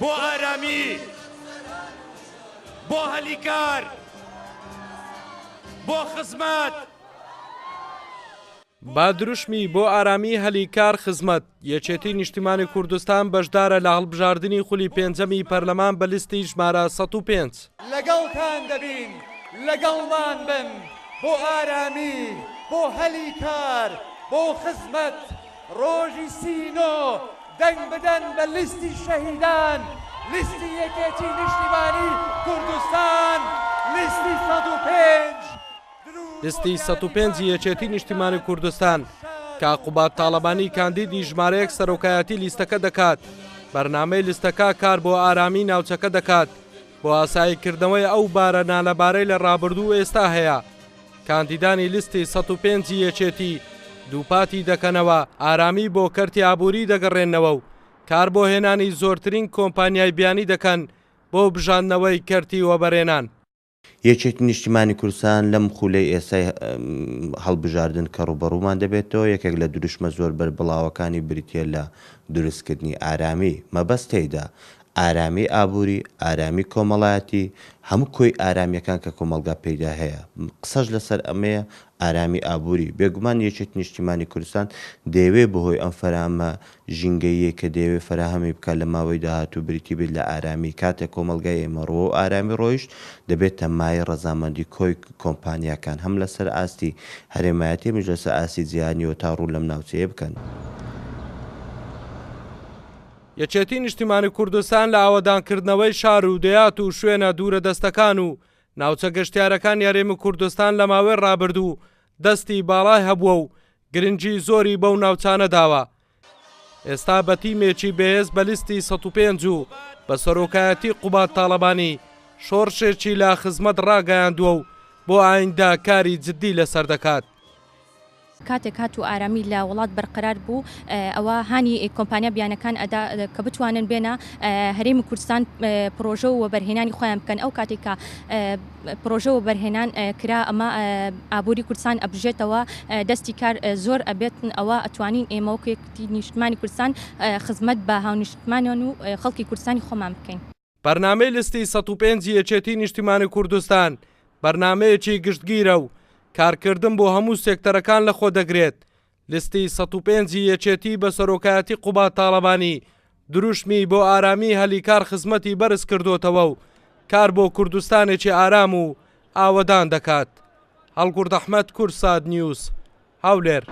بۆ ئارامی، بۆ هەلیکار، بۆ خزمەت. با دروشمی بۆ ئارامی هەلیکار خزمەت یەکێتی نیشتیمانی کوردستان بەشدارە لە هەڵبژاردننی خولی پێنجەمی پەرلەمان بە لیستی ژمارە 105. لەگەڵتان دەبین، لەگەڵمان بن بۆ ئارامی، بۆ هەلیکار، بۆ خزمەت. ڕۆژی سینۆ دەنگ بدەن بە لیستی شەهیدان، لیستی یەکێتی نیشتیمانی کوردستان، لیستی 105. لیستی 105 یەکێتی نیشتیمانی کوردستان کە عقوبات تاڵەبانی کاندیدی ژمارەیەک سەرۆکایەتی لیستەکە دەکات. بەرنامەی لیستەکە کار بۆ ئارامی ناوچەکە دەکات. بۆ ئاساییکردنەوەی ئەو بارە نالەبارەی لە ڕابردوو ئێستا هەیە. کاندیدانی لیستی 105 یەکێتی دووپاتی دەکەنەوە، ئارامی بۆ کەرتی ئابووری دەگەڕێنەوە و کار بۆ هێنانی زۆرترین کۆمپانیای بیانی دەکەن بۆ بژاندنەوەی کەرتی وەبەرهێنان. یەکێتی نیشتیمانی کوردستان لەم خولەی ئێستای هەڵبژاردن کە ڕوبەڕوومان دەبێتەوە یەکێک لە دروشمە زۆر بەربڵاوەکانی بریتە لە دروستکردنی ئارامی. مەبەست تێیدا ئارامی ئابووری، ئارامی کۆمەڵایەتی، هەموو کۆی ئارامیەکان کە کۆمەلگا پێیدا هەیە. قسەش لەسەر ئەمەیە ئارامی ئابووری. بێگومان یەکێتی نیشتیمانی کوردستان دەیەوێت بەهۆی ئەم فەرهەمە ژینگەیە کە دەیەوێت فەرهەمی بکات لە ماوەی داهاتوو بریتی بێت لە ئارامی. کاتێک کۆمەلگای ئێمەڕۆ و ئارامی ڕۆیشت دەبێتە مای ڕەزامەندی کۆی کۆمپانیاکان هەم لەسەر ئاستی هەرێمایەتی مش لەسەر ئاستی جیهانیەوە تا ڕوو لەم ناوچەیە بکەن. یەکێتی نیشتیمانی کوردستان لە ئاوەدانکردنەوەی شار و دەیات و شوێنە دوورە دەستەکان و ناوچە گەشتیارەکان یاریێمی کوردستان لە ماوەی ڕابردوو دەستی باڵای هەبووە و گرنگی زۆری بەو ناوچانە داوە. ئێستا بە تیمێکی بەهێز بە لیستی 105 و بە سەرۆکایەتی قوبات تاڵەبانی شۆڕشێکی لە خزمەت ڕاگەیاندووە و بۆ ئایندا کاری جددی لەسەر دەکات. کاتێک هات و ئارامی لە وڵات بەرقەرار بوو ئەوە هانی کۆمپانیا بیانەکان ئەدا کە بتوانن بێنە هەرێمی کوردستان پرۆژە و وەبەرهێنانی خۆیان بکەن. ئەو کاتێکە پرۆژە وەبەرهێنان کرا ئەمە ئابووری کوردستان ئەبژێتەوە دەستی کار زۆر ئەبێتن. ئەوە ئەتوانین ئێمە وەکێتی نیشتیمانی کوردستان خزمەت بە هاونیشتمانیان و خەڵکی کوردستانی خۆمان بکەین. بەرنامەی لیستی 105 یەکێتی نیشتیمانی کوردستان بەرنامەیەکی گشتگیرە و کارکردن بۆ هەموو سێکتەرەکان لە خۆ دەگرێت. لیستی 105 یەکێتی بە سەرۆکایەتی قوبات تاڵەبانی دروشمی بۆ ئارامی هەلیکار خزمەتی بەرز کردوتەوە و کار بۆ کوردستانێکی ئارام و ئاوەدان دەکات. هەڵگورد ئەحمەد، کورسات نیوز، هەولێر.